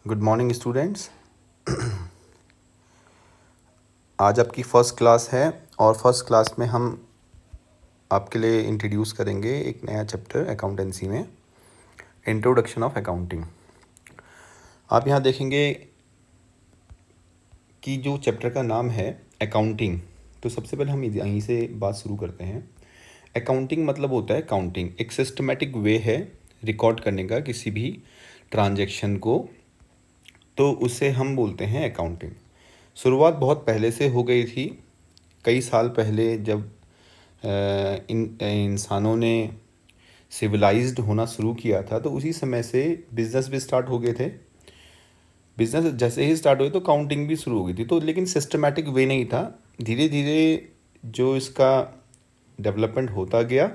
Good morning students. आज आपकी first class है और फर्स्ट क्लास में हम आपके लिए इंट्रोड्यूस करेंगे एक नया चैप्टर अकाउंटेंसी में, इंट्रोडक्शन ऑफ अकाउंटिंग। आप यहाँ देखेंगे कि जो चैप्टर का नाम है अकाउंटिंग, तो सबसे पहले हम यहीं से बात शुरू करते हैं। अकाउंटिंग मतलब होता है काउंटिंग, एक सिस्टमेटिक वे है रिकॉर्ड करने का किसी भी ट्रांजैक्शन को, तो उसे हम बोलते हैं अकाउंटिंग। शुरुआत बहुत पहले से हो गई थी, कई साल पहले जब इंसानों ने सिविलाइज्ड होना शुरू किया था, तो उसी समय से बिज़नेस भी स्टार्ट हो गए थे। बिज़नेस जैसे ही स्टार्ट हुए तो काउंटिंग भी शुरू हो गई थी, तो लेकिन सिस्टमैटिक वे नहीं था। धीरे धीरे जो इसका डेवलपमेंट होता गया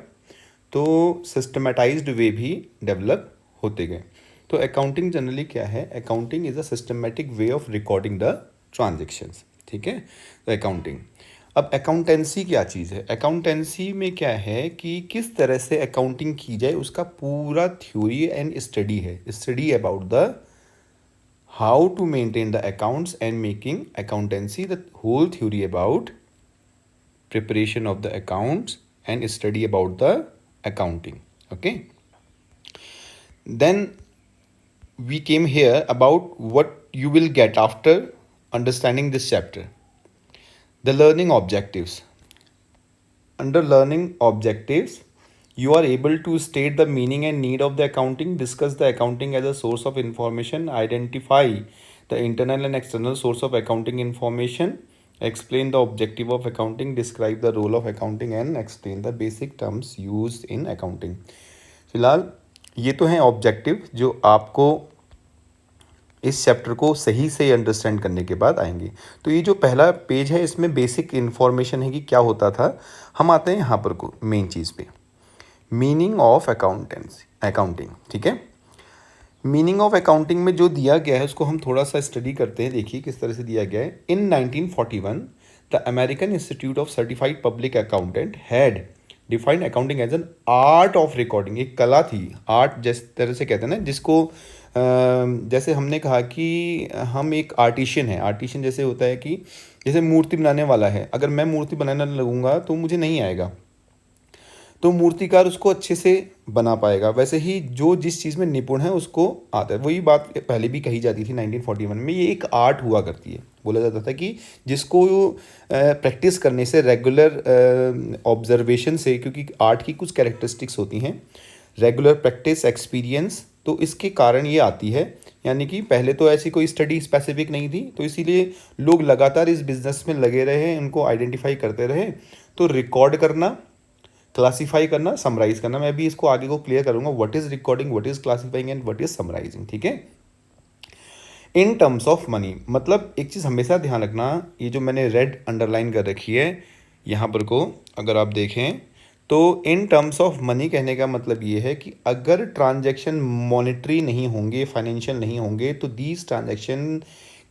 तो सिस्टमेटाइज्ड वे भी डेवलप होते गए। तो अकाउंटिंग जनरली क्या है? Accounting is a systematic way of recording the transactions. ठीक है, तो अकाउंटिंग। अब अकाउंटेंसी क्या चीज़ है? अकाउंटेंसी में क्या है कि किस तरह से अकाउंटिंग की जाए, उसका पूरा थ्योरी एंड स्टडी है। Study about the how to maintain the accounts and making accountancy, the whole theory about preparation of the accounts and study about the accounting. Okay, then we came here about what you will get after understanding this chapter. The learning objectives. Under learning objectives, you are able to state the meaning and need of the accounting, discuss the accounting as a source of information, identify the internal and external source of accounting information, explain the objective of accounting, describe the role of accounting and explain the basic terms used in accounting. फिलहाल ये तो हैं objective जो आपको इस chapter को सही से अंडरस्टैंड करने के बाद आएंगे। तो ये जो पहला पेज है इसमें बेसिक इन्फॉर्मेशन है कि क्या होता था। हम आते हैं यहाँ पर को मेन चीज़ पे, मीनिंग ऑफ अकाउंटेंसी, अकाउंटिंग। ठीक है, मीनिंग ऑफ अकाउंटिंग में जो दिया गया है उसको हम थोड़ा सा स्टडी करते हैं। देखिए किस तरह से दिया गया है। In 1941 the American Institute of Certified Public Accountant had defined accounting as an art of recording. एक कला थी, आर्ट जिस तरह से कहते हैं ना, जिसको जैसे हमने कहा कि हम एक आर्टिशियन है। आर्टिशियन जैसे होता है कि जैसे मूर्ति बनाने वाला है, अगर मैं मूर्ति बनाने लगूंगा तो मुझे नहीं आएगा, तो मूर्तिकार उसको अच्छे से बना पाएगा। वैसे ही जो जिस चीज़ में निपुण है उसको आता है। वही बात पहले भी कही जाती थी 1941 में। ये एक आर्ट हुआ करती है, बोला जाता था कि जिसको प्रैक्टिस करने से, रेगुलर ऑब्जर्वेशन से, क्योंकि आर्ट की कुछ कैरेक्टरिस्टिक्स होती हैं, रेगुलर प्रैक्टिस, एक्सपीरियंस, तो इसके कारण ये आती है। यानी कि पहले तो ऐसी कोई स्टडी स्पेसिफिक नहीं थी, तो इसीलिए लोग लगातार इस बिज़नेस में लगे रहे, उनको आइडेंटिफाई करते रहे। तो रिकॉर्ड करना, क्लासीफाई करना, समराइज करना, मैं भी इसको आगे को क्लियर करूंगा, what is recording, what is classifying and what is summarising. ठीक है, इन टर्म्स ऑफ मनी, मतलब एक चीज़ हमेशा ध्यान रखना, ये जो मैंने रेड अंडरलाइन कर रखी है यहाँ पर को अगर आप देखें तो इन टर्म्स ऑफ मनी कहने का मतलब ये है कि अगर ट्रांजैक्शन मॉनेटरी नहीं होंगे, फाइनेंशियल नहीं होंगे, तो these transaction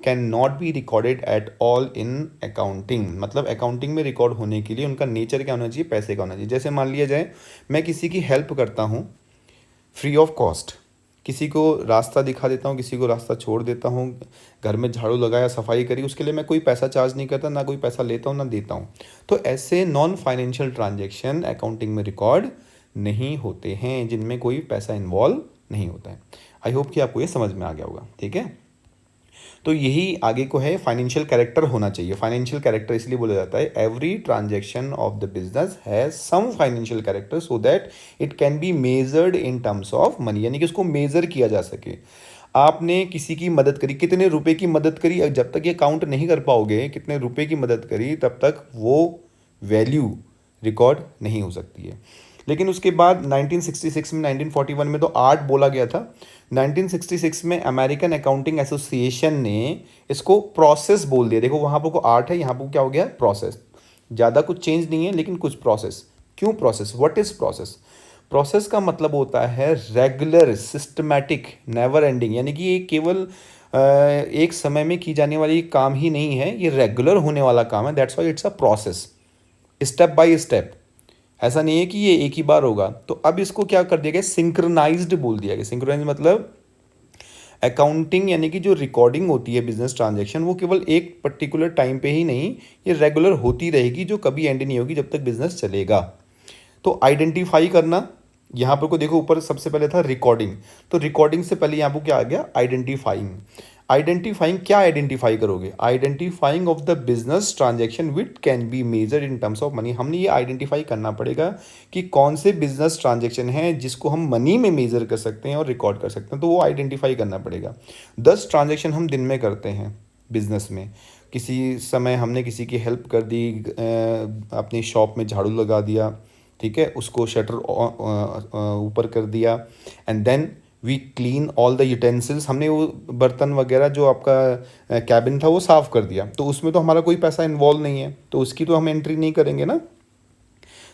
can not be recorded at all in accounting. मतलब अकाउंटिंग में रिकॉर्ड होने के लिए उनका नेचर क्या होना चाहिए? पैसे का होना चाहिए। जैसे मान लिया जाए मैं किसी की हेल्प करता हूँ फ्री ऑफ कॉस्ट, किसी को रास्ता दिखा देता हूँ, किसी को रास्ता छोड़ देता हूँ, घर में झाड़ू लगाया, सफाई करी, उसके लिए मैं कोई पैसा चार्ज नहीं करता, ना कोई पैसा लेता हूँ ना देता हूँ। तो ऐसे नॉन फाइनेंशियल ट्रांजैक्शन अकाउंटिंग में रिकॉर्ड नहीं होते हैं, जिनमें कोई पैसा इन्वॉल्व नहीं होता है। आई होप कि आपको ये समझ में आ गया होगा। ठीक है, तो यही आगे को है, फाइनेंशियल कैरेक्टर होना चाहिए। फाइनेंशियल कैरेक्टर इसलिए बोला जाता है every transaction of the business has some financial character so that it can be measured in terms of money, यानी कि उसको मेजर किया जा सके। आपने किसी की मदद करी, कितने रुपए की मदद करी, जब तक ये काउंट नहीं कर पाओगे कितने रुपए की मदद करी, तब तक वो वैल्यू रिकॉर्ड नहीं हो सकती है। लेकिन उसके बाद 1966 में, 1941 में तो आर्ट बोला गया था। 1966 में अमेरिकन अकाउंटिंग एसोसिएशन ने इसको प्रोसेस बोल दिया। देखो वहाँ पर को आर्ट है, यहाँ पर क्या हो गया? प्रोसेस। ज़्यादा कुछ चेंज नहीं है, लेकिन कुछ प्रोसेस। क्यों process? What is process? Process का मतलब होता है रेगुलर, सिस्टमैटिक, नेवर एंडिंग, यानी कि ये केवल एक समय में की जाने वाली काम ही नहीं है, ये रेगुलर होने वाला काम है। That's why it's a process, step by step. ऐसा नहीं है कि ये एक ही बार होगा। तो अब इसको क्या कर दिया गया? सिंक्रोनाइज्ड बोल दिया गया। सिंक्रोनाइज मतलब अकाउंटिंग यानी कि जो रिकॉर्डिंग होती है बिजनेस ट्रांजैक्शन, वो केवल एक पर्टिकुलर टाइम पे ही नहीं, ये रेगुलर होती रहेगी, जो कभी एंड नहीं होगी जब तक बिजनेस चलेगा। तो आइडेंटिफाई करना, यहाँ पर को देखो ऊपर सबसे पहले था रिकॉर्डिंग, तो रिकॉर्डिंग से पहले यहाँ पर क्या आ गया, आइडेंटिफाइंग। आइडेंटिफाइंग क्या आइडेंटिफाई करोगे, identifying of the business transaction which can be measure in terms of money. हमने ये आइडेंटिफाई करना पड़ेगा कि कौन से बिजनेस ट्रांजैक्शन हैं जिसको हम मनी में मेजर कर सकते हैं और रिकॉर्ड कर सकते हैं, तो वो आइडेंटिफाई करना पड़ेगा। 10 ट्रांजैक्शन हम दिन में करते हैं बिजनेस में। किसी समय हमने किसी की हेल्प कर दी, अपनी शॉप में झाड़ू लगा दिया, ठीक है, उसको शटर ऊपर कर दिया, and then we clean all the utensils, हमने वो बर्तन वगैरह जो आपका कैबिन था वो साफ़ कर दिया, तो उसमें तो हमारा कोई पैसा इन्वॉल्व नहीं है, तो उसकी तो हम एंट्री नहीं करेंगे ना।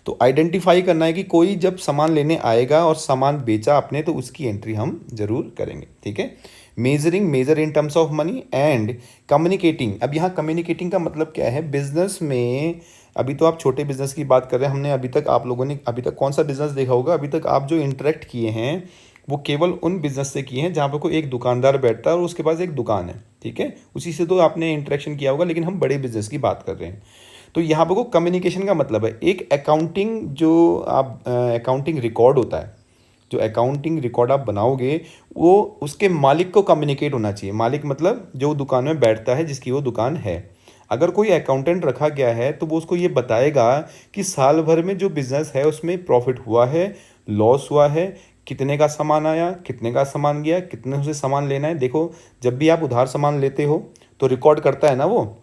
तो आइडेंटिफाई करना है कि कोई जब सामान लेने आएगा और सामान बेचा आपने, तो उसकी एंट्री हम जरूर करेंगे, ठीक है। Measuring, measure in terms of money, and communicating. अब यहाँ कम्युनिकेटिंग का मतलब क्या है, बिजनेस में अभी तो आप छोटे बिजनेस की बात कर रहे हैं, हमने अभी तक, आप लोगों ने अभी तक कौन सा बिजनेस देखा होगा, अभी तक आप जो इंटरेक्ट किए हैं वो केवल उन बिजनेस से किए हैं जहाँ पर कोई एक दुकानदार बैठता है और उसके पास एक दुकान है, ठीक है, उसी से तो आपने इंटरेक्शन किया होगा, लेकिन हम बड़े बिजनेस की बात कर रहे हैं। तो यहाँ पर को कम्युनिकेशन का मतलब है, एक अकाउंटिंग जो आप अकाउंटिंग रिकॉर्ड होता है, जो अकाउंटिंग रिकॉर्ड आप बनाओगे, वो उसके मालिक को कम्युनिकेट होना चाहिए। मालिक मतलब जो दुकान में बैठता है, जिसकी वो दुकान है। अगर कोई अकाउंटेंट रखा गया है तो वो उसको ये बताएगा कि साल भर में जो बिजनेस है उसमें प्रॉफिट हुआ है, लॉस हुआ है, कितने का सामान आया, कितने का सामान गया, कितने से सामान लेना है। देखो, जब भी आप उधार सामान लेते हो तो रिकॉर्ड करता है ना वो,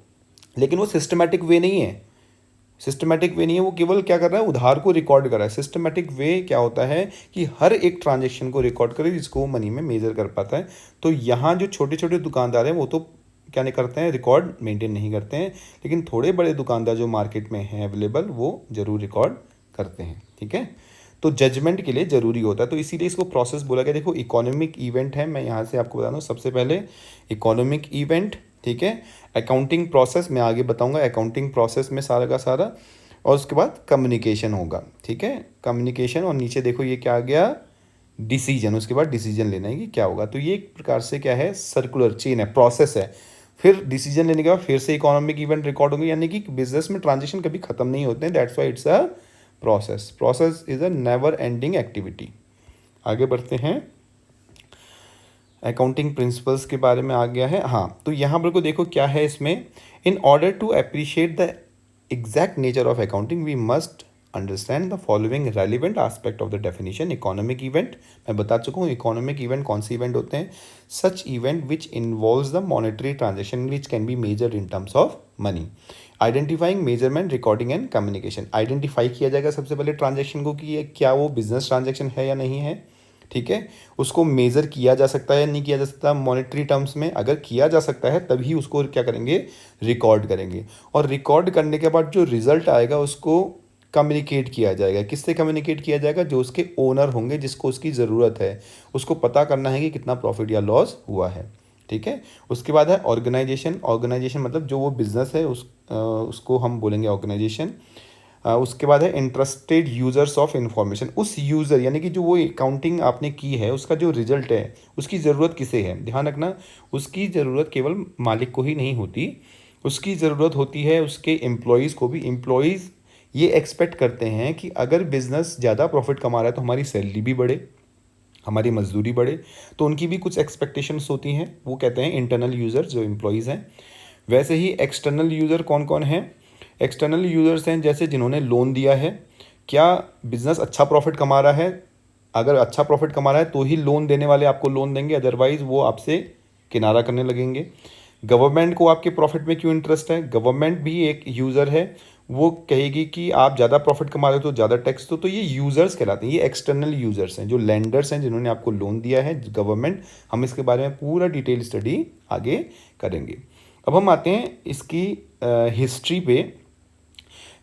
लेकिन वो सिस्टमेटिक वे नहीं है। सिस्टमेटिक वे नहीं है, वो केवल क्या कर रहा है, उधार को रिकॉर्ड कर रहा है। सिस्टमेटिक वे क्या होता है कि हर एक ट्रांजेक्शन को रिकॉर्ड करे, जिसको वो मनी में मेजर कर पाता है। तो यहाँ जो छोटे छोटे दुकानदार हैं वो तो क्या नहीं करते हैं, रिकॉर्ड मेंटेन नहीं करते हैं, लेकिन थोड़े बड़े दुकानदार जो मार्केट में हैं अवेलेबल, वो जरूर रिकॉर्ड करते हैं, ठीक है। तो जजमेंट के लिए ज़रूरी होता है, तो इसीलिए इसको प्रोसेस बोला गया। देखो, इकोनॉमिक इवेंट है, मैं यहाँ से आपको बता दूँ सबसे पहले, इकोनॉमिक इवेंट, ठीक है। अकाउंटिंग प्रोसेस मैं आगे बताऊंगा, अकाउंटिंग प्रोसेस में सारा का सारा, और उसके बाद कम्युनिकेशन होगा, ठीक है, कम्युनिकेशन। और नीचे देखो ये क्या आ गया, डिसीजन, उसके बाद डिसीजन लेना है कि क्या होगा। तो ये एक प्रकार से क्या है, सर्कुलर चेन है, प्रोसेस है। फिर डिसीजन लेने के बाद फिर से इकोनॉमिक इवेंट रिकॉर्ड होंगे, यानी कि बिजनेस में ट्रांजेक्शन कभी खत्म नहीं होते हैं, that's why it's a process. Process is a never ending activity. आगे बढ़ते हैं, अकाउंटिंग प्रिंसिपल्स के बारे में आ गया है। हाँ, तो यहाँ पर को देखो क्या है इसमें, in order to appreciate the exact nature of accounting we must understand the following relevant aspect of the definition. Economic event मैं बता चुका हूँ, इकोनॉमिक इवेंट कौन से इवेंट होते हैं, सच event which involves the monetary transaction which can be measured in terms of money. Identifying, measurement, recording and communication. Identify किया जाएगा सबसे पहले ट्रांजेक्शन को कि क्या वो बिजनेस ट्रांजेक्शन है या नहीं है, ठीक है। उसको मेज़र किया जा सकता है या नहीं किया जा सकता मॉनेटरी टर्म्स में, अगर किया जा सकता है तभी उसको क्या करेंगे, रिकॉर्ड करेंगे। और रिकॉर्ड करने के बाद जो रिजल्ट आएगा उसको कम्युनिकेट किया जाएगा। किससे कम्युनिकेट किया जाएगा, जो उसके ओनर होंगे, जिसको उसकी ज़रूरत है, उसको पता करना है कि कितना प्रॉफिट या लॉस हुआ है, ठीक है। उसके बाद है ऑर्गेनाइजेशन। ऑर्गेनाइजेशन मतलब जो वो बिजनेस है उसको हम बोलेंगे ऑर्गेनाइजेशन। उसके बाद है इंटरेस्टेड यूजर्स ऑफ इंफॉर्मेशन। उस यूज़र यानी कि जो वो अकाउंटिंग आपने की है उसका जो रिजल्ट है उसकी ज़रूरत किसे है, ध्यान रखना, उसकी ज़रूरत केवल मालिक को ही नहीं होती, उसकी ज़रूरत होती है उसके एम्प्लॉयज़ को भी। एम्प्लॉयज़ ये एक्सपेक्ट करते हैं कि अगर बिज़नेस ज़्यादा प्रॉफिट कमा रहा है तो हमारी सैलरी भी बढ़े, हमारी मजदूरी बढ़े, तो उनकी भी कुछ एक्सपेक्टेशंस होती हैं, वो कहते हैं इंटरनल यूज़र जो एम्प्लॉयज़ हैं। वैसे ही एक्सटर्नल यूज़र कौन कौन है, एक्सटर्नल यूज़र्स हैं जैसे जिन्होंने लोन दिया है, क्या बिज़नेस अच्छा प्रॉफिट कमा रहा है, अगर अच्छा प्रॉफिट कमा रहा है तो ही लोन देने वाले आपको लोन देंगे, अदरवाइज़ वो आपसे किनारा करने लगेंगे। गवर्नमेंट को आपके प्रॉफिट में क्यों इंटरेस्ट है, गवर्नमेंट भी एक यूज़र है, वो कहेगी कि आप ज़्यादा प्रॉफिट कमा रहे हो तो ज़्यादा टैक्स दो। तो ये यूज़र्स कहलाते हैं, ये एक्सटर्नल यूज़र्स हैं, जो लेंडर्स हैं जिन्होंने आपको लोन दिया है, गवर्नमेंट। हम इसके बारे में पूरा डिटेल स्टडी आगे करेंगे। अब हम आते हैं इसकी हिस्ट्री पे।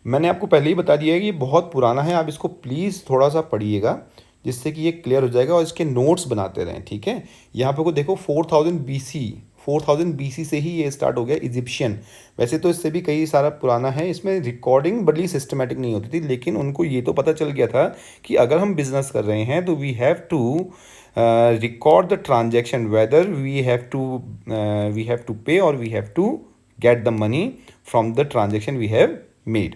मैंने आपको पहले ही बता दिया है कि ये बहुत पुराना है, आप इसको प्लीज़ थोड़ा सा पढ़िएगा जिससे कि ये क्लियर हो जाएगा, और इसके नोट्स बनाते रहें, ठीक है। यहाँ पे को देखो 4000 BC, 4000 BC से ही ये स्टार्ट हो गया, इजिप्शियन। वैसे तो इससे भी कई सारा पुराना है, इसमें रिकॉर्डिंग बड़ी सिस्टमेटिक नहीं होती थी, लेकिन उनको ये तो पता चल गया था कि अगर हम बिजनेस कर रहे हैं तो we have to record the transaction, whether we have to pay और we have to get the money from the transaction we have made.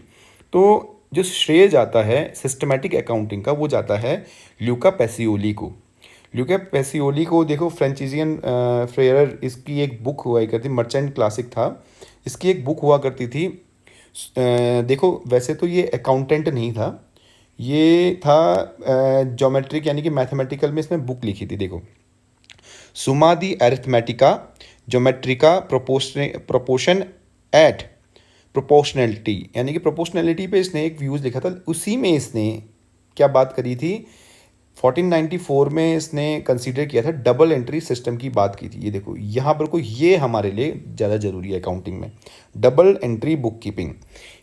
तो जो श्रेय जाता है सिस्टमेटिक अकाउंटिंग का, वो जाता है ल्यूका पैसियोली को। ल्यूका पैसियोली को देखो, फ्रेंचिजियन फ्रेयर, इसकी एक बुक हुआ करती, मर्चेंट क्लासिक था, इसकी एक बुक हुआ करती थी। देखो वैसे तो ये अकाउंटेंट नहीं था, ये था ज्योमेट्रिक यानी कि मैथमेटिकल में इसने बुक लिखी थी। देखो, सुमा दी अरिथमेटिका ज्योमेट्रिका प्रोपोर्शन एट प्रोपोर्शनैलिटी, यानी कि प्रोपोर्शनैलिटी पे इसने एक व्यूज़ लिखा था। उसी में इसने क्या बात करी थी, 1494 में इसने कंसीडर किया था डबल एंट्री सिस्टम की बात की थी। ये देखो यहाँ पर, कोई ये हमारे लिए ज़्यादा ज़रूरी है अकाउंटिंग में, डबल एंट्री बुक कीपिंग।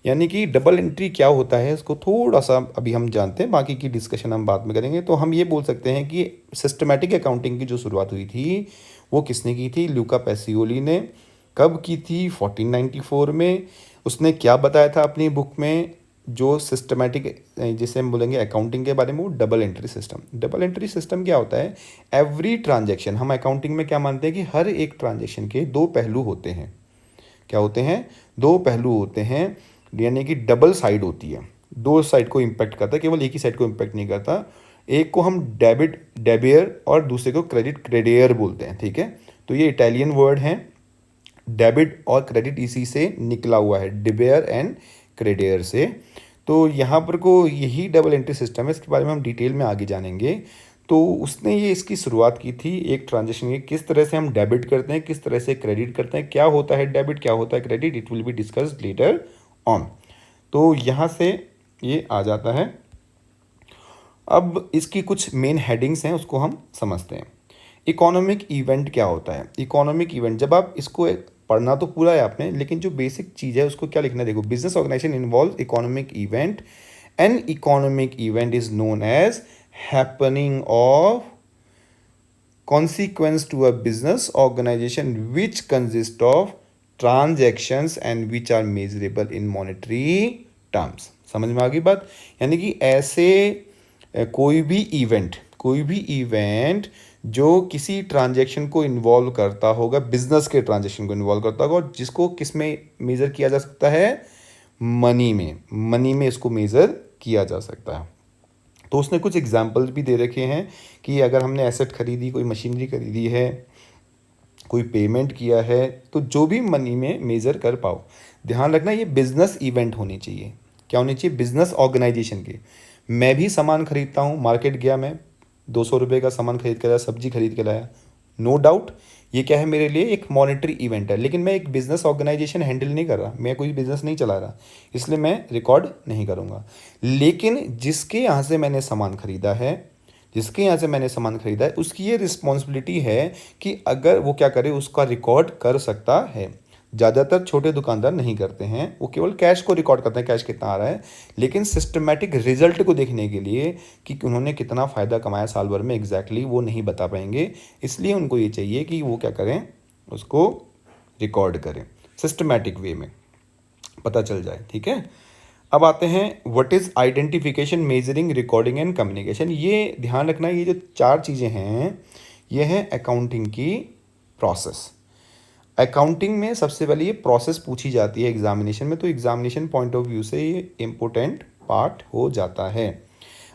यानी कि डबल एंट्री क्या होता है, इसको थोड़ा सा अभी हम जानते हैं, बाकी की डिस्कशन हम बाद में करेंगे। तो हम ये बोल सकते हैं कि सिस्टमेटिक अकाउंटिंग की जो शुरुआत हुई थी वो किसने की थी, ल्यूका पैसियोली ने। कब की थी, 1494 में। उसने क्या बताया था अपनी बुक में, जो सिस्टमेटिक, जिसे हम बोलेंगे अकाउंटिंग के बारे में, वो double entry system. Double entry system क्या होता है, एवरी ट्रांजैक्शन, हम अकाउंटिंग में क्या मानते हैं कि हर एक ट्रांजैक्शन के दो पहलू होते हैं। क्या होते हैं, दो पहलू होते हैं, यानी कि डबल साइड होती है, दो साइड को इम्पेक्ट करता है, केवल एक ही साइड को इम्पेक्ट नहीं करता। एक को हम डेबिट डेबियर और दूसरे को क्रेडिट क्रेडियर बोलते हैं, ठीक है। तो ये इटालियन वर्ड है, डेबिट और क्रेडिट इसी से निकला हुआ है, डिबेयर एंड क्रेडियर से। तो यहाँ पर को यही डबल एंट्री सिस्टम है, इसके बारे में हम डिटेल में आगे जानेंगे। तो उसने ये इसकी शुरुआत की थी एक ट्रांजेक्शन की, किस तरह से हम डेबिट करते हैं, किस तरह से क्रेडिट करते हैं, क्या होता है डेबिट, क्या होता है credit, it will be discussed later on. तो यहाँ से ये आ जाता है। अब इसकी कुछ मेन हेडिंग्स हैं, उसको हम समझते हैं। इकोनॉमिक इवेंट क्या होता है, इकोनॉमिक इवेंट, जब आप इसको पढ़ना तो पूरा है आपने, लेकिन जो बेसिक चीज़ है उसको क्या लिखना है, देखो, business organisation involve economic event. An economic event is known as happening of consequence to a business organization which consist of transactions and which are measurable in monetary terms। समझ में आ गई बात। यानी कि ऐसे कोई भी इवेंट जो किसी ट्रांजैक्शन को इन्वॉल्व करता होगा, बिजनेस के ट्रांजैक्शन को इन्वॉल्व करता होगा, और जिसको किस में मेज़र किया जा सकता है, मनी में इसको मेज़र किया जा सकता है। तो उसने कुछ एग्जाम्पल्स भी दे रखे हैं कि अगर हमने एसेट खरीदी, कोई मशीनरी खरीदी है, कोई पेमेंट किया है, तो जो भी मनी में मेज़र कर पाओ। ध्यान रखना ये बिजनेस इवेंट होनी चाहिए, क्या होनी चाहिए, बिजनेस ऑर्गेनाइजेशन के। मैं भी सामान खरीदता हूँ, मार्केट गया, मैं 200 रुपये का सामान खरीद के लाया, सब्जी खरीद के लाया, नो डाउट ये क्या है, मेरे लिए एक मॉनेटरी इवेंट है। लेकिन मैं एक बिजनेस ऑर्गेनाइजेशन हैंडल नहीं कर रहा, मैं कोई बिजनेस नहीं चला रहा, इसलिए मैं रिकॉर्ड नहीं करूँगा। लेकिन जिसके यहाँ से मैंने सामान खरीदा है, उसकी ये रिस्पॉन्सिबिलिटी है कि अगर वो क्या करे, उसका रिकॉर्ड कर सकता है। ज़्यादातर छोटे दुकानदार नहीं करते हैं, वो केवल कैश को रिकॉर्ड करते हैं, कैश कितना आ रहा है। लेकिन सिस्टमेटिक रिजल्ट को देखने के लिए कि उन्होंने कितना फ़ायदा कमाया साल भर में, एग्जैक्टली वो नहीं बता पाएंगे। इसलिए उनको ये चाहिए कि वो क्या करें, उसको रिकॉर्ड करें, सिस्टमेटिक वे में पता चल जाए, ठीक है। अब आते हैं what is identification, measuring, recording and communication. ये ध्यान रखना, ये जो चार चीज़ें हैं, ये हैं अकाउंटिंग की प्रोसेस। अकाउंटिंग में सबसे पहले ये प्रोसेस पूछी जाती है एग्जामिनेशन में, तो एग्जामिनेशन पॉइंट ऑफ व्यू से ये इम्पोर्टेंट पार्ट हो जाता है।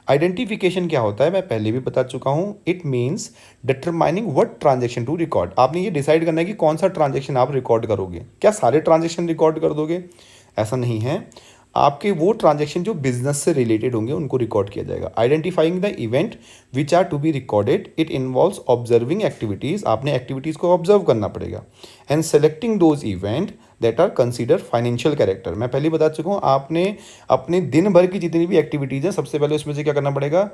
आइडेंटिफिकेशन क्या होता है, मैं पहले भी बता चुका हूँ, it means determining what transaction to record. आपने ये डिसाइड करना है कि कौन सा ट्रांजेक्शन आप रिकॉर्ड करोगे। क्या सारे ट्रांजेक्शन रिकॉर्ड कर दोगे, ऐसा नहीं है। आपके वो ट्रांजेक्शन जो बिजनेस से रिलेटेड होंगे उनको रिकॉर्ड किया जाएगा। Identifying the event which are to be recorded, it involves observing activities, आपने एक्टिविटीज़ को ऑब्जर्व करना पड़ेगा, and selecting those event that are consider financial character. मैं पहले बता चुका हूँ, आपने अपने दिन भर की जितनी भी एक्टिविटीज़ हैं, सबसे पहले उसमें से क्या करना पड़ेगा,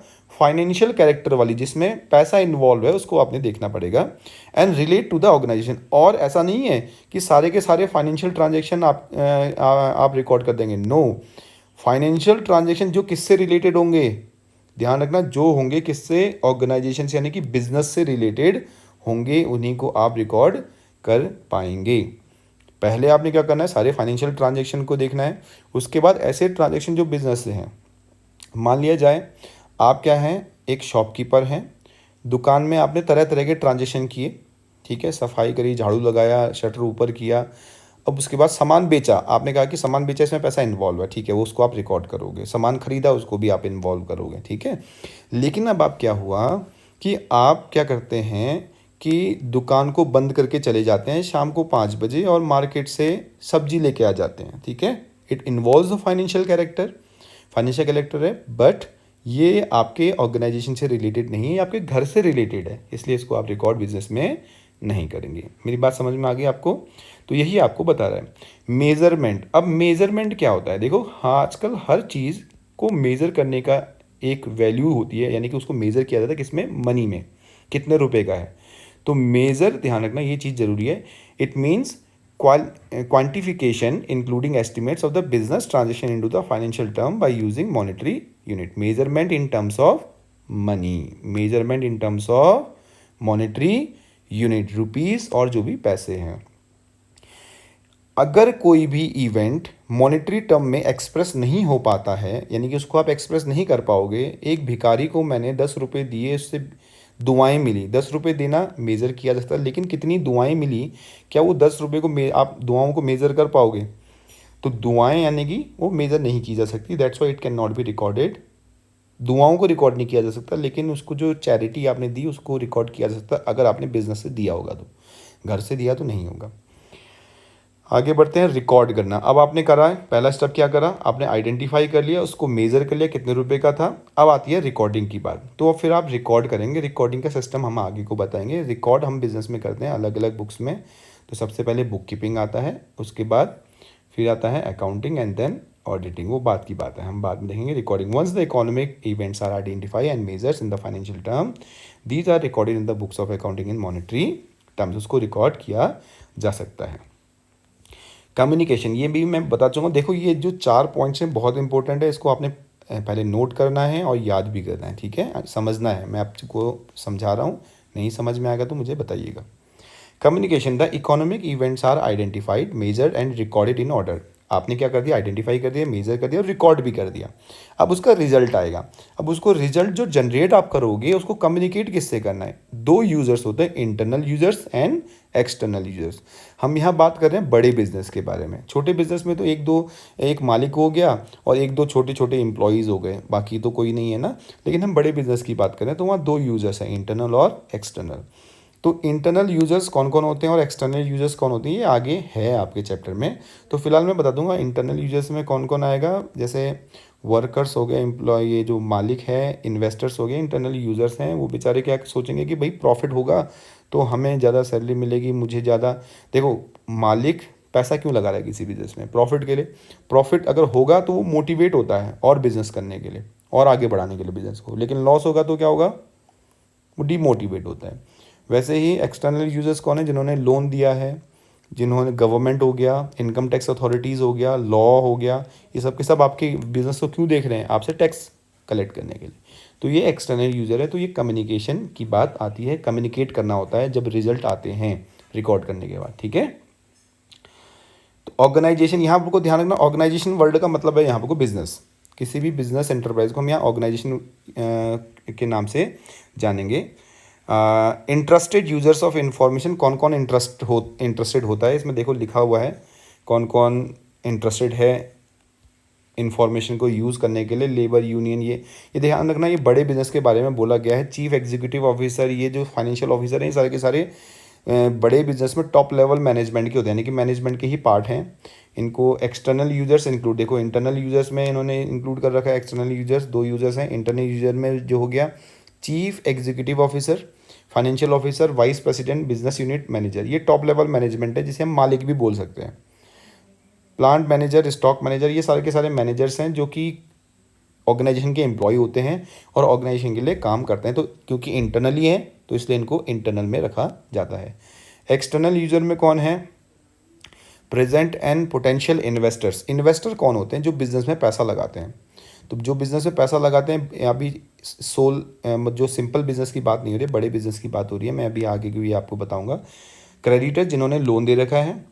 फाइनेंशियल कैरेक्टर वाली, जिसमें पैसा इन्वॉल्व है, उसको आपने देखना पड़ेगा, and relate to the organisation. और ऐसा नहीं है कि सारे के सारे फाइनेंशियल ट्रांजेक्शन आप रिकॉर्ड कर देंगे, नो। फाइनेंशियल ट्रांजेक्शन जो किससे रिलेटेड होंगे, ध्यान रखना, जो होंगे किससे, ऑर्गेनाइजेशन से, यानी कि बिजनेस से रिलेटेड होंगे, उन्हीं को आप रिकॉर्ड कर पाएंगे। पहले आपने क्या करना है, सारे फाइनेंशियल ट्रांजेक्शन को देखना है। उसके बाद ऐसे ट्रांजेक्शन जो बिजनेस से हैं, मान लिया जाए आप क्या हैं, एक शॉपकीपर हैं, दुकान में आपने तरह तरह के ट्रांजेक्शन किए, ठीक है, सफाई करी, झाड़ू लगाया, शटर ऊपर किया, अब उसके बाद सामान बेचा, आपने कहा कि सामान बेचा, इसमें पैसा इन्वॉल्व है, ठीक है, वो उसको आप रिकॉर्ड करोगे, सामान खरीदा उसको भी आप इन्वॉल्व करोगे, ठीक है। लेकिन अब आप क्या हुआ कि आप क्या करते हैं कि दुकान को बंद करके चले जाते हैं शाम को 5 बजे और मार्केट से सब्जी लेके आ जाते हैं, ठीक है। It involves the financial character है, बट ये आपके ऑर्गेनाइजेशन से रिलेटेड नहीं है, ये आपके घर से रिलेटेड है, इसलिए इसको आप रिकॉर्ड बिजनेस में नहीं करेंगे। मेरी बात समझ में आ गई आपको? तो यही आपको बता रहा है। मेज़रमेंट, अब मेज़रमेंट क्या होता है, देखो हाँ, आजकल हर चीज़ को मेज़र करने का एक वैल्यू होती है, यानी कि उसको मेज़र किया जाता है किसमें, मनी में, कितने रुपए का है। तो मेज़र, ध्यान रखना ये चीज़ ज़रूरी है, it means quantification including estimates of the business transition into the financial term by using monetary unit. Measurement in terms of money, measurement in terms of monetary unit, rupees और जो भी पैसे हैं। अगर कोई भी इवेंट मॉनेटरी टर्म में express नहीं हो पाता है, यानी कि उसको आप एक्सप्रेस नहीं कर पाओगे, एक भिखारी को मैंने 10 रुपये दिए, उससे दुआएं मिली, 10 रुपये देना मेज़र किया जा सकता है, लेकिन कितनी दुआएं मिली, क्या वो 10 रुपये को आप दुआओं को मेज़र कर पाओगे? तो दुआएं यानी कि वो मेज़र नहीं की जा सकती, that's why it can not be recorded. दुआओं को रिकॉर्ड नहीं किया जा सकता, लेकिन उसको जो चैरिटी आपने दी उसको रिकॉर्ड किया जा सकता, अगर आपने बिजनेस से दिया होगा तो, घर से दिया तो नहीं होगा। आगे बढ़ते हैं, रिकॉर्ड करना। अब आपने करा है, पहला स्टेप क्या करा, आपने आइडेंटिफाई कर लिया, उसको मेज़र कर लिया कितने रुपए का था। अब आती है रिकॉर्डिंग की बात, तो अब फिर आप रिकॉर्ड करेंगे। रिकॉर्डिंग का सिस्टम हम आगे को बताएंगे। रिकॉर्ड हम बिजनेस में करते हैं अलग अलग बुक्स में। तो सबसे पहले बुक कीपिंग आता है, उसके बाद फिर आता है अकाउंटिंग एंड देन ऑडिटिंग, वो बात की बात है, हम बाद में देखेंगे। Recording, once the economic events are identify and measures in the financial term, these are recorded in the books of accounting in monetary terms, उसको रिकॉर्ड किया जा सकता है। कम्युनिकेशन, ये भी मैं बता चुका हूँ। देखो ये जो 4 पॉइंट्स हैं बहुत इंपॉर्टेंट है, इसको आपने पहले नोट करना है और याद भी करना है, ठीक है, समझना है। मैं आपको समझा रहा हूँ, नहीं समझ में आएगा तो मुझे बताइएगा। Communication, the economic events are identified, measured and recorded in order. आपने क्या कर दिया, आइडेंटिफाई कर दिया, मेजर कर दिया और रिकॉर्ड भी कर दिया। अब उसका रिजल्ट आएगा। अब उसको रिजल्ट जो जनरेट आप करोगे उसको कम्युनिकेट किससे करना है, 2 यूजर्स होते हैं, internal users and external users. हम यहाँ बात कर रहे हैं बड़े बिजनेस के बारे में। छोटे बिजनेस में तो एक मालिक हो गया और 1-2 छोटे छोटे एम्प्लॉयज़ हो गए, बाकी तो कोई नहीं है ना। लेकिन हम बड़े बिजनेस की बात करें तो वहाँ 2 यूजर्स हैं, इंटरनल और एक्सटर्नल। तो इंटरनल यूजर्स कौन कौन होते हैं और एक्सटर्नल यूजर्स कौन होते हैं, ये आगे है आपके चैप्टर में। तो फिलहाल मैं बता दूंगा इंटरनल यूजर्स में कौन कौन आएगा, जैसे वर्कर्स हो गए, एम्प्लॉय, ये जो मालिक है, इन्वेस्टर्स हो गए, इंटरनल यूजर्स हैं। वो बेचारे क्या सोचेंगे कि भाई प्रॉफिट होगा तो हमें ज़्यादा सैलरी मिलेगी, मुझे ज़्यादा। देखो मालिक पैसा क्यों लगा रहा है किसी बिजनेस में, प्रॉफिट के लिए। प्रॉफिट अगर होगा तो वो मोटिवेट होता है और बिजनेस करने के लिए और आगे बढ़ाने के लिए बिजनेस को, लेकिन लॉस होगा तो क्या होगा, वो डीमोटिवेट होता है। वैसे ही एक्सटर्नल यूजर्स कौन है, जिन्होंने लोन दिया है, जिन्होंने गवर्नमेंट हो गया, इनकम टैक्स अथॉरिटीज़ हो गया, लॉ हो गया, ये सब के सब आपके बिजनेस को क्यों देख रहे हैं, आपसे टैक्स कलेक्ट करने के लिए। तो ये एक्सटर्नल यूजर है। तो ये कम्युनिकेशन की बात आती है, कम्युनिकेट करना होता है जब रिजल्ट आते हैं रिकॉर्ड करने के बाद, ठीक है। तो ऑर्गेनाइजेशन, यहाँ आपको ध्यान रखना, ऑर्गेनाइजेशन वर्ड का मतलब है यहाँ आपको बिजनेस। किसी भी बिजनेस एंटरप्राइज को हम यहाँ ऑर्गेनाइजेशन के नाम से जानेंगे। इंटरेस्टेड यूजर्स ऑफ इंफॉर्मेशन, कौन कौन इंटरेस्टेड होता है, इसमें देखो लिखा हुआ है कौन कौन इंटरेस्टेड है इंफॉर्मेशन को यूज़ करने के लिए। लेबर यूनियन, ये ध्यान रखना, ये बड़े बिजनेस के बारे में बोला गया है। चीफ एग्जीक्यूटिव ऑफिसर, ये जो फाइनेंशियल ऑफिसर हैं, ये सारे के सारे बड़े बिजनेस में टॉप लेवल मैनेजमेंट के होते हैं, यानी कि मैनेजमेंट के ही पार्ट हैं। इनको एक्सटर्नल यूजर्स इंक्लूड, देखो इंटरनल यूजर्स में इन्होंने इंक्लूड कर रखा है एक्सटर्नल यूजर्स, 2 यूजर्स हैं। इंटरनल यूजर में जो हो गया chief executive officer, financial officer, vice president, business unit manager, ये टॉप लेवल मैनेजमेंट है जिसे हम मालिक भी बोल सकते हैं। प्लांट मैनेजर, स्टॉक मैनेजर, ये सारे के सारे मैनेजर्स हैं जो कि ऑर्गेनाइजेशन के एम्प्लॉय होते हैं और ऑर्गेनाइजेशन के लिए काम करते हैं। तो क्योंकि इंटरनली हैं तो इसलिए इनको इंटरनल में रखा जाता है। एक्सटर्नल यूजर में कौन है, present and potential investors. Investor कौन होते हैं, जो बिजनेस में पैसा लगाते हैं। तो जो बिजनेस में पैसा लगाते हैं, अभी जो सिंपल बिजनेस की बात नहीं हो रही है, बड़े बिजनेस की बात हो रही है, मैं अभी आगे की भी आपको बताऊंगा। क्रेडिटर जिन्होंने लोन दे रखा है,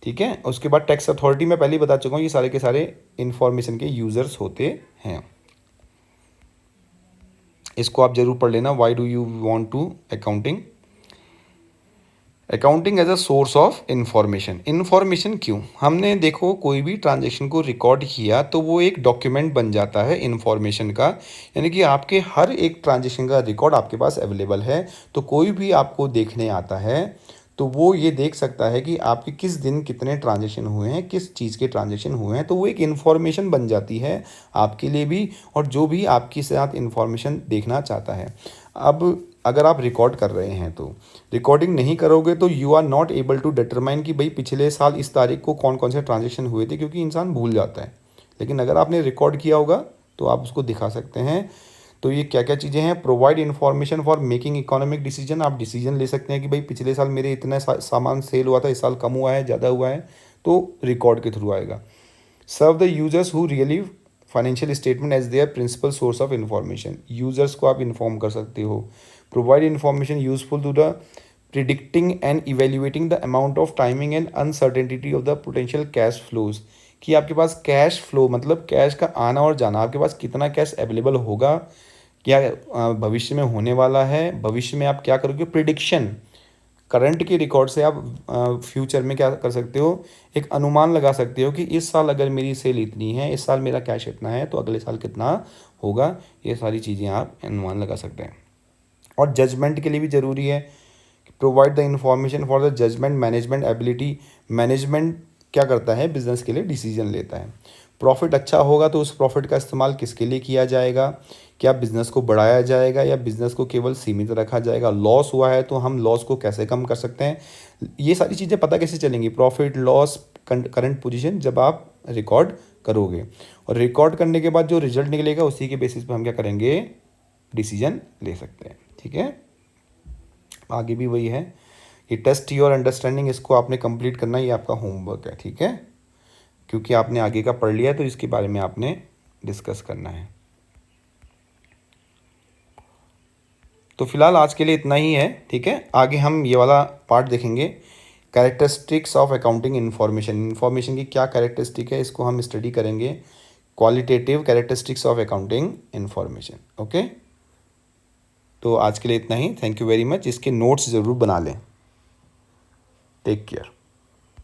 ठीक है। उसके बाद टैक्स अथॉरिटी, मैं पहले ही बता चुका हूँ, ये सारे के सारे इन्फॉर्मेशन के यूज़र्स होते हैं। इसको आप जरूर पढ़ लेना, why do you want to accounting. Accounting as a source of information. Information क्यों? हमने देखो कोई भी ट्रांजेक्शन को रिकॉर्ड किया तो वो एक डॉक्यूमेंट बन जाता है इन्फॉर्मेशन का, यानी कि आपके हर एक ट्रांजेक्शन का रिकॉर्ड आपके पास अवेलेबल है। तो कोई भी आपको देखने आता है तो वो ये देख सकता है कि आपके किस दिन कितने ट्रांजेक्शन हुए हैं, किस चीज़ के ट्रांजेक्शन हुए हैं। तो वो एक इन्फॉर्मेशन बन जाती है आपके लिए भी, और जो भी आपके साथ इन्फॉर्मेशन देखना चाहता है। अब अगर आप रिकॉर्ड कर रहे हैं तो रिकॉर्डिंग नहीं करोगे तो you are not able to determine कि भाई पिछले साल इस तारीख को कौन कौन से ट्रांजेक्शन हुए थे, क्योंकि इंसान भूल जाता है। लेकिन अगर आपने रिकॉर्ड किया होगा तो आप उसको दिखा सकते हैं। तो ये क्या क्या चीज़ें हैं? Provide information for making economic decision. आप डिसीजन ले सकते हैं कि भाई पिछले साल मेरे इतना सामान सेल हुआ था, इस साल कम हुआ है, ज़्यादा हुआ है, तो रिकॉर्ड के थ्रू आएगा। Serve the users who really financial statement as their principal source of information. Users को आप इन्फॉर्म कर सकते हो। Provide information useful to the predicting and evaluating the amount of timing and uncertainty of the potential cash flows. कि आपके पास cash flow मतलब cash का आना और जाना, आपके पास कितना कैश अवेलेबल होगा, क्या भविष्य में होने वाला है, भविष्य में आप क्या करोगे, प्रिडिक्शन। करंट के रिकॉर्ड से आप फ्यूचर में क्या कर सकते हो, एक अनुमान लगा सकते हो कि इस साल अगर मेरी सेल इतनी है, इस साल मेरा कैश इतना है, तो अगले साल कितना होगा। ये सारी चीज़ें आप अनुमान लगा सकते हैं। और जजमेंट के लिए भी ज़रूरी है। Provide the information for the judgement management ability. Management क्या करता है, बिजनेस के लिए डिसीजन लेता है। प्रॉफिट अच्छा होगा तो उस प्रॉफिट का इस्तेमाल किसके लिए किया जाएगा, क्या बिज़नेस को बढ़ाया जाएगा या बिज़नेस को केवल सीमित रखा जाएगा। लॉस हुआ है तो हम लॉस को कैसे कम कर सकते हैं। ये सारी चीज़ें पता कैसे चलेंगी, प्रॉफिट लॉस करंट पोजीशन, जब आप रिकॉर्ड करोगे। और रिकॉर्ड करने के बाद जो रिजल्ट निकलेगा उसी के बेसिस पे हम क्या करेंगे, डिसीजन ले सकते हैं। ठीक है, आगे भी वही है कि टेस्ट योर अंडरस्टैंडिंग, इसको आपने कंप्लीट करना, ये आपका होमवर्क है। ठीक है, क्योंकि आपने आगे का पढ़ लिया है तो इसके बारे में आपने डिस्कस करना है। तो फिलहाल आज के लिए इतना ही है। ठीक है, आगे हम ये वाला पार्ट देखेंगे, characteristics of accounting information. Information की क्या कैरेक्टरिस्टिक है, इसको हम स्टडी करेंगे। Qualitative characteristics of accounting information. Okay, तो आज के लिए इतना ही। Thank you very much. इसके नोट्स ज़रूर बना लें। Take care.